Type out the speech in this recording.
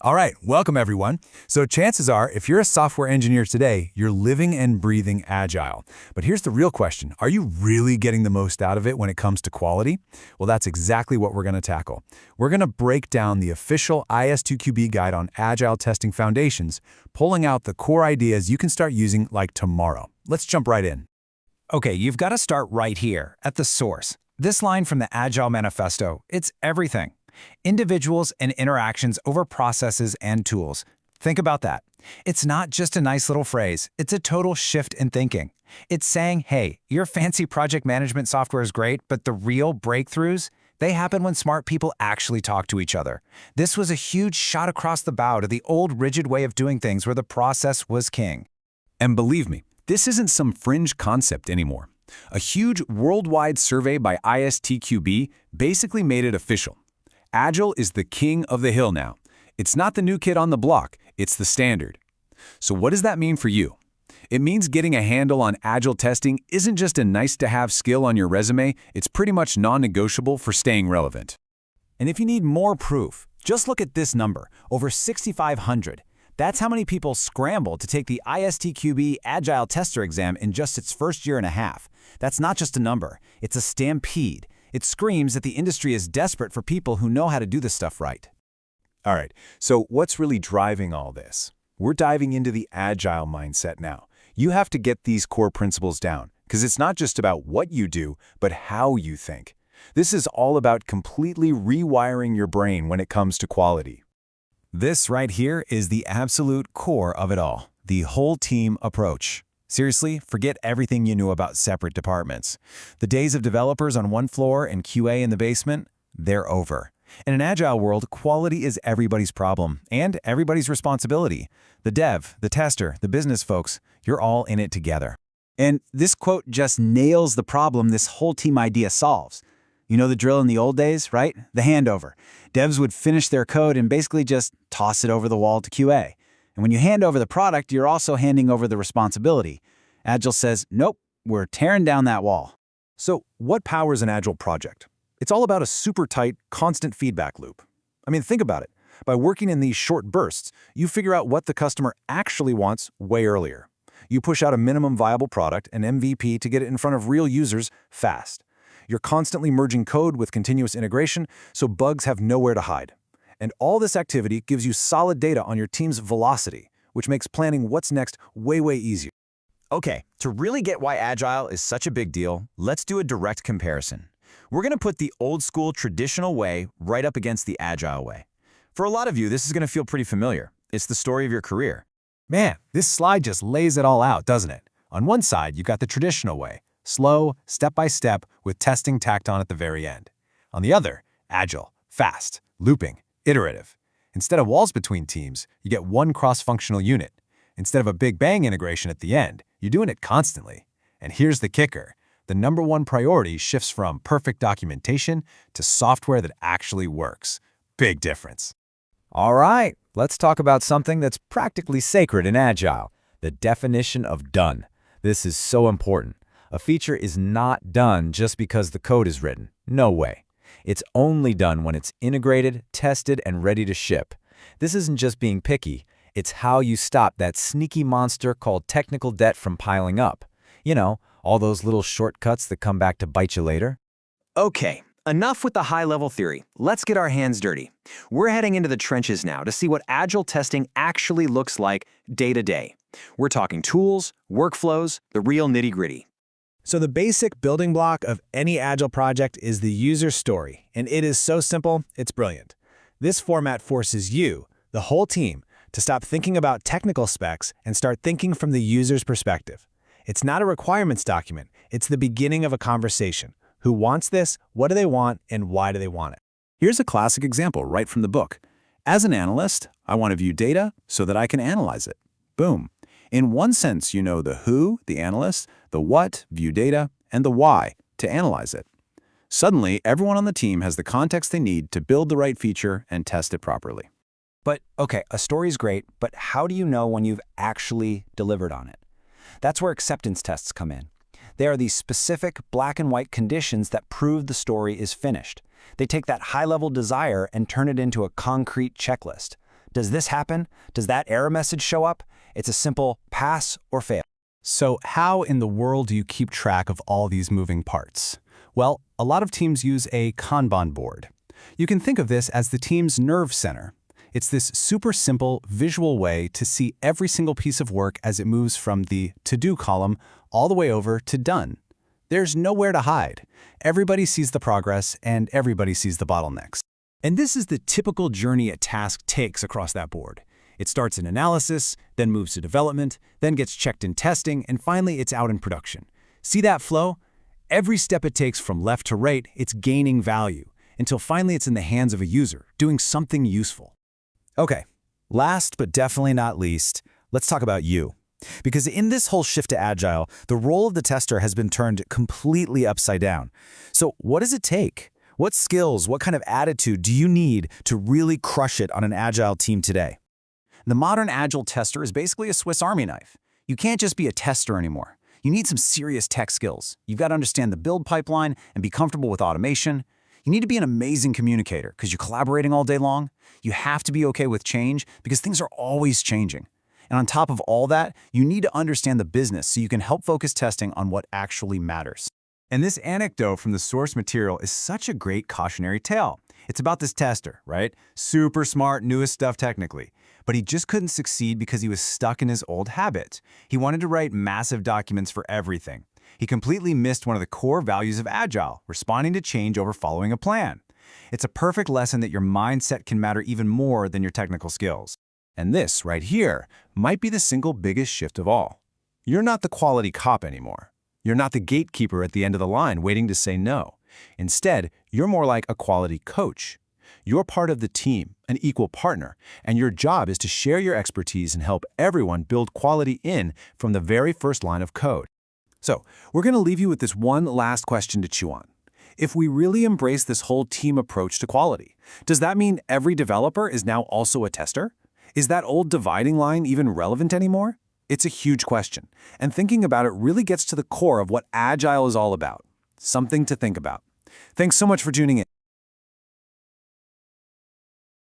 All right, welcome everyone. So chances are, if you're a software engineer today, you're living and breathing Agile. But here's the real question. Are you really getting the most out of it when it comes to quality? Well, that's exactly what we're going to tackle. We're going to break down the official ISTQB guide on Agile testing foundations, pulling out the core ideas you can start using like tomorrow. Let's jump right in. Okay, you've got to start right here, at the source. This line from the Agile Manifesto, it's everything. Individuals and interactions over processes and tools. Think about that. It's not just a nice little phrase, it's a total shift in thinking. It's saying, hey, your fancy project management software is great, but the real breakthroughs, they happen when smart people actually talk to each other. This was a huge shot across the bow to the old rigid way of doing things where the process was king. And believe me, this isn't some fringe concept anymore. A huge worldwide survey by ISTQB basically made it official. Agile is the king of the hill now. It's not the new kid on the block, it's the standard. So what does that mean for you? It means getting a handle on Agile testing isn't just a nice-to-have skill on your resume, it's pretty much non-negotiable for staying relevant. And if you need more proof, just look at this number, over 6,500. That's how many people scrambled to take the ISTQB Agile Tester exam in just its first year and a half. That's not just a number, it's a stampede. It screams that the industry is desperate for people who know how to do this stuff right. All right, so what's really driving all this? We're diving into the Agile mindset now. You have to get these core principles down, because it's not just about what you do, but how you think. This is all about completely rewiring your brain when it comes to quality. This right here is the absolute core of it all, the whole team approach. Seriously, forget everything you knew about separate departments. The days of developers on one floor and QA in the basement, they're over. In an Agile world, quality is everybody's problem and everybody's responsibility. The dev, the tester, the business folks, you're all in it together. And this quote just nails the problem this whole team idea solves. You know the drill in the old days, right? The handover. Devs would finish their code and basically just toss it over the wall to QA. And when you hand over the product, you're also handing over the responsibility. Agile says, nope, we're tearing down that wall. So what powers an Agile project? It's all about a super tight, constant feedback loop. I mean, think about it. By working in these short bursts, you figure out what the customer actually wants way earlier. You push out a minimum viable product, an MVP, to get it in front of real users fast. You're constantly merging code with continuous integration, so bugs have nowhere to hide. And all this activity gives you solid data on your team's velocity, which makes planning what's next way easier. Okay, to really get why Agile is such a big deal, let's do a direct comparison. We're going to put the old school traditional way right up against the Agile way. For a lot of you, this is going to feel pretty familiar. It's the story of your career. Man, this slide just lays it all out, doesn't it? On one side, you've got the traditional way, slow, step-by-step, with testing tacked on at the very end. On the other, Agile, fast, looping, iterative. Instead of walls between teams, you get one cross-functional unit. Instead of a big bang integration at the end, you're doing it constantly. And here's the kicker. The number one priority shifts from perfect documentation to software that actually works. Big difference. All right, let's talk about something that's practically sacred in Agile, the definition of done. This is so important. A feature is not done just because the code is written. No way. It's only done when it's integrated, tested, and ready to ship. This isn't just being picky. It's how you stop that sneaky monster called technical debt from piling up. You know, all those little shortcuts that come back to bite you later. Okay, enough with the high-level theory. Let's get our hands dirty. We're heading into the trenches now to see what Agile testing actually looks like day to day. We're talking tools, workflows, the real nitty-gritty. So the basic building block of any Agile project is the user story, and it is so simple, it's brilliant. This format forces you, the whole team, to stop thinking about technical specs and start thinking from the user's perspective. It's not a requirements document, it's the beginning of a conversation. Who wants this, what do they want, and why do they want it? Here's a classic example right from the book. As an analyst, I want to view data so that I can analyze it. Boom. In one sense, you know the who, the analyst, the what, view data, and the why, to analyze it. Suddenly, everyone on the team has the context they need to build the right feature and test it properly. But, okay, a story's great, but how do you know when you've actually delivered on it? That's where acceptance tests come in. They are these specific black and white conditions that prove the story is finished. They take that high-level desire and turn it into a concrete checklist. Does this happen? Does that error message show up? It's a simple pass or fail. So how in the world do you keep track of all these moving parts? Well, a lot of teams use a Kanban board. You can think of this as the team's nerve center. It's this super simple visual way to see every single piece of work as it moves from the to-do column all the way over to done. There's nowhere to hide. Everybody sees the progress and everybody sees the bottlenecks. And this is the typical journey a task takes across that board. It starts in analysis, then moves to development, then gets checked in testing, and finally it's out in production. See that flow? Every step it takes from left to right, it's gaining value, until finally it's in the hands of a user, doing something useful. Okay, last but definitely not least, let's talk about you. Because in this whole shift to Agile, the role of the tester has been turned completely upside down. So what does it take? What skills, what kind of attitude do you need to really crush it on an Agile team today? The modern Agile tester is basically a Swiss Army knife. You can't just be a tester anymore. You need some serious tech skills. You've got to understand the build pipeline and be comfortable with automation. You need to be an amazing communicator because you're collaborating all day long. You have to be okay with change because things are always changing. And on top of all that, you need to understand the business so you can help focus testing on what actually matters. And this anecdote from the source material is such a great cautionary tale. It's about this tester, right? Super smart, newest stuff technically. But he just couldn't succeed because he was stuck in his old habits. He wanted to write massive documents for everything. He completely missed one of the core values of Agile, responding to change over following a plan. It's a perfect lesson that your mindset can matter even more than your technical skills. And this, right here, might be the single biggest shift of all. You're not the quality cop anymore. You're not the gatekeeper at the end of the line waiting to say no. Instead, you're more like a quality coach. You're part of the team, an equal partner, and your job is to share your expertise and help everyone build quality in from the very first line of code. So, we're going to leave you with this one last question to chew on. If we really embrace this whole team approach to quality, does that mean every developer is now also a tester? Is that old dividing line even relevant anymore? It's a huge question, and thinking about it really gets to the core of what Agile is all about. Something to think about. Thanks so much for tuning in.